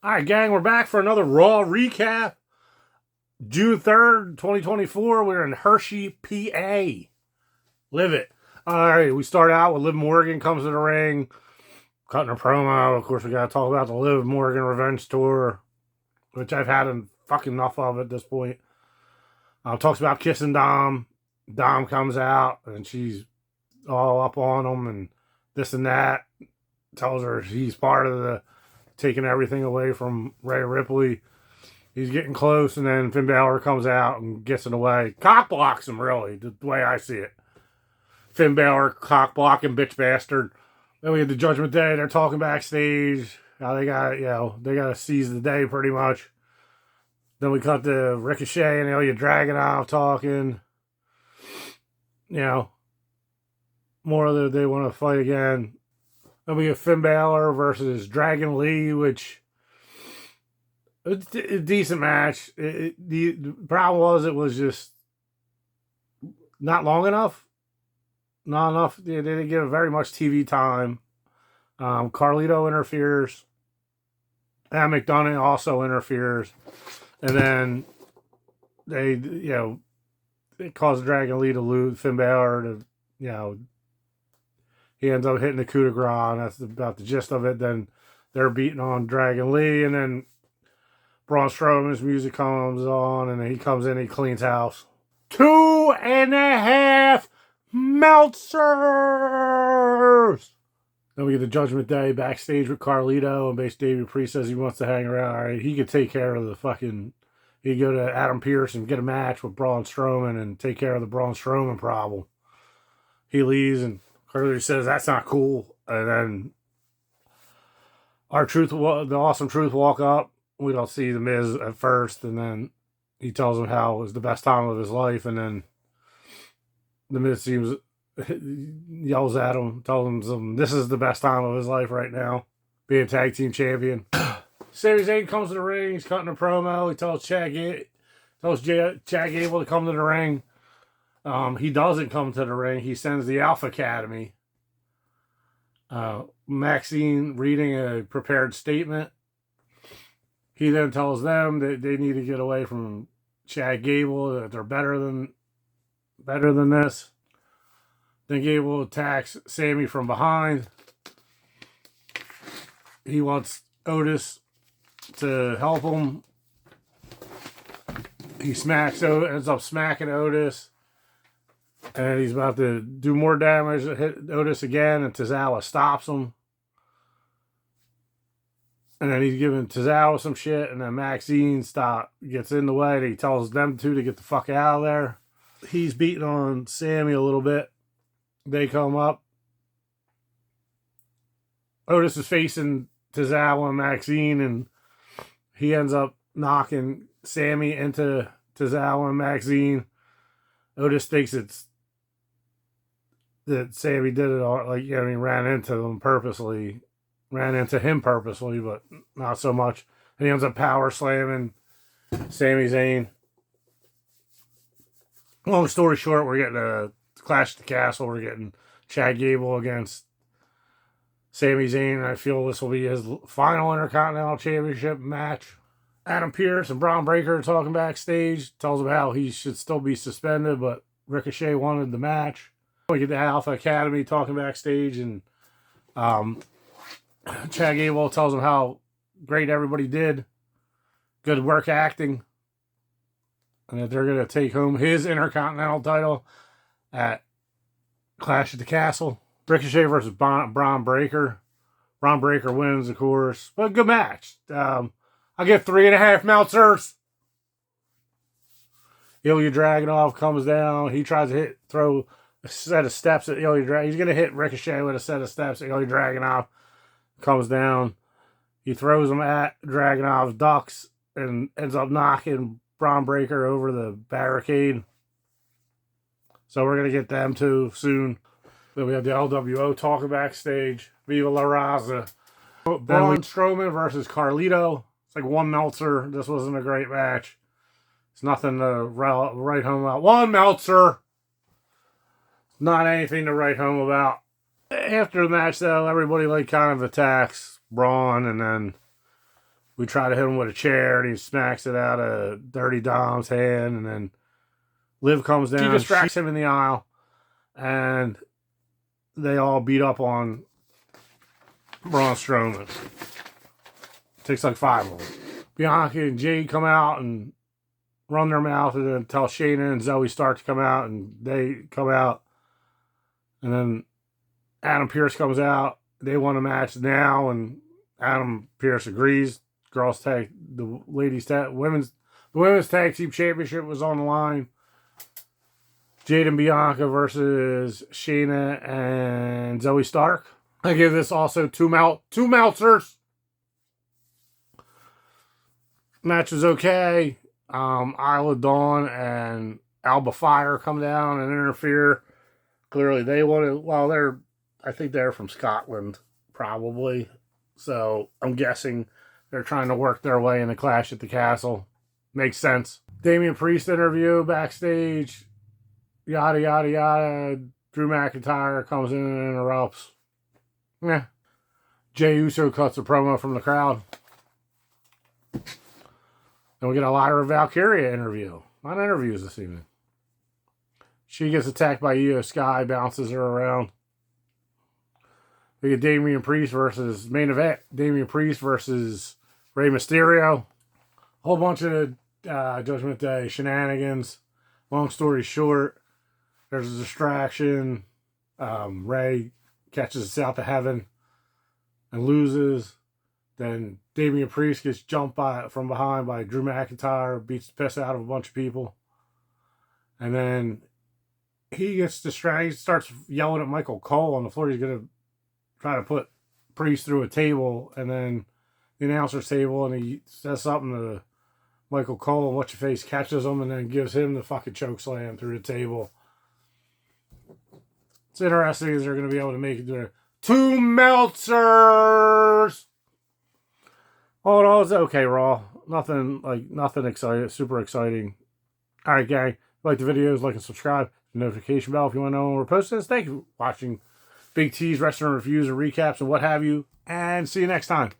All right, gang, we're back for another Raw recap. June 3rd, 2024. We're in Hershey, PA. Live it. All right, we start out with Liv Morgan comes to the ring, cutting a promo. Of course, we got to talk about the Liv Morgan Revenge Tour, which I've had fucking enough of at this point. Talks about kissing Dom. Dom comes out, and she's all up on him and this and that. Tells her he's part of the taking everything away from Rhea Ripley. He's getting close, and then Finn Balor comes out and gets in the way. Cock blocks him, really, the way I see it. Finn Balor, cock blocking, bitch bastard. Then we get the Judgment Day. They're talking backstage. How they got, they got to seize the day pretty much. Then we cut to Ricochet and Ilya Dragunov talking. More of they want to fight again. Then we get Finn Balor versus Dragon Lee, which it's a decent match. The problem was it was just not long enough. Not enough. They didn't give very much TV time. Carlito interferes. And McDonough also interferes. And then they caused Dragon Lee to lose. Finn Balor to, he ends up hitting the coup de grace. That's about the gist of it. Then they're beating on Dragon Lee. And then Braun Strowman's music comes on. And then he comes in, he cleans house. 2.5 Meltzers! Then we get the Judgment Day backstage with Carlito, and basically Davey Priest says he wants to hang around. All right, he could take care of the fucking... He could go to Adam Pearce and get a match with Braun Strowman and take care of the Braun Strowman problem. He leaves, and Carlito says, that's not cool. And then the Awesome Truth walk up. We don't see The Miz at first, and then he tells him how it was the best time of his life, and then The Miz yells at him, tells him this is the best time of his life right now, being tag team champion. Sami Zayn comes to the ring, he's cutting a promo, he tells Chad Gable to come to the ring. He doesn't come to the ring, he sends the Alpha Academy. Maxine reading a prepared statement. He then tells them that they need to get away from Chad Gable, that they're better than this. Then Gable attacks Sammy from behind. He wants Otis to help him. He ends up smacking Otis. And he's about to do more damage, hit Otis again, and Tozawa stops him. And then he's giving Tozawa some shit, and then Maxine gets in the way, and he tells them two to get the fuck out of there. He's beating on Sammy a little bit. They come up. Otis is facing Tozawa and Maxine, and he ends up knocking Sammy into Tozawa and Maxine. Otis thinks that Sammy did it all, ran into him purposely, but not so much. And he ends up power slamming Sami Zayn. Long story short, we're getting a Clash at the Castle. We're getting Chad Gable against Sami Zayn. I feel this will be his final Intercontinental Championship match. Adam Pearce and Braun Breaker are talking backstage. Tells him how he should still be suspended, but Ricochet wanted the match. We get the Alpha Academy talking backstage, and Chad Gable tells him how great everybody did. Good work acting. And that they're going to take home his Intercontinental title at Clash at the Castle. Ricochet versus Braun Breaker. Braun Breaker wins, of course. But a good match. I'll give 3.5 Meltzers. Ilya Dragunov comes down. He tries to throw a set of steps at Ilya Dragunov. He's going to hit Ricochet with a set of steps. Ilya Dragunov comes down. He throws them at Dragunov, ducks, and ends up knocking Braun Breaker over the barricade. So we're going to get them too soon. Then we have the LWO talking backstage. Viva La Raza. Braun Strowman versus Carlito. It's like 1 Meltzer. This wasn't a great match. It's nothing to write home about. 1 Meltzer. Not anything to write home about. After the match, though, everybody kind of attacks Braun, and then We try to hit him with a chair, and he smacks it out of Dirty Dom's hand, and then Liv comes down, she distracts him in the aisle, and they all beat up on Braun Strowman. Takes like 5 of them. Bianca and Jade come out and run their mouth, and then tell Shayna and Zoe Stark to come out, and they come out. And then Adam Pearce comes out. They want a match now, and Adam Pearce agrees. Girls tag, the women's tag team championship was on the line. Jade and Bianca versus Shayna and Zoe Stark. I give this also two Meltzers. Match was okay. Isla Dawn and Alba Fire come down and interfere. Clearly they wanted, well, I think they're from Scotland, probably. So I'm guessing they're trying to work their way in the Clash at the Castle. Makes sense. Damian Priest interview backstage. Yada, yada, yada. Drew McIntyre comes in and interrupts. Yeah. Jey Uso cuts a promo from the crowd. And we get a Lyra Valkyria interview. A lot of interviews this evening. She gets attacked by Io Sky, bounces her around. We get Damian Priest versus main event. Damian Priest versus Rey Mysterio. A whole bunch of Judgment Day shenanigans. Long story short, there's a distraction. Rey catches us out to heaven and loses. Then Damian Priest gets jumped from behind by Drew McIntyre, beats the piss out of a bunch of people. And then he gets distracted. He starts yelling at Michael Cole on the floor. He's going to try to put Priest through a table, and then the announcer's table, and he says something to Michael Cole, and what's-your-face catches him and then gives him the fucking choke slam through the table. It's interesting as they're going to be able to make it there. 2 Meltzers! All in all, it's okay, Raw. Nothing exciting, super exciting. Alright, gang. If you like the videos, like and subscribe. The notification bell if you want to know when we're posting this. Thank you for watching Big T's Wrestling Reviews and Recaps and what have you. And see you next time.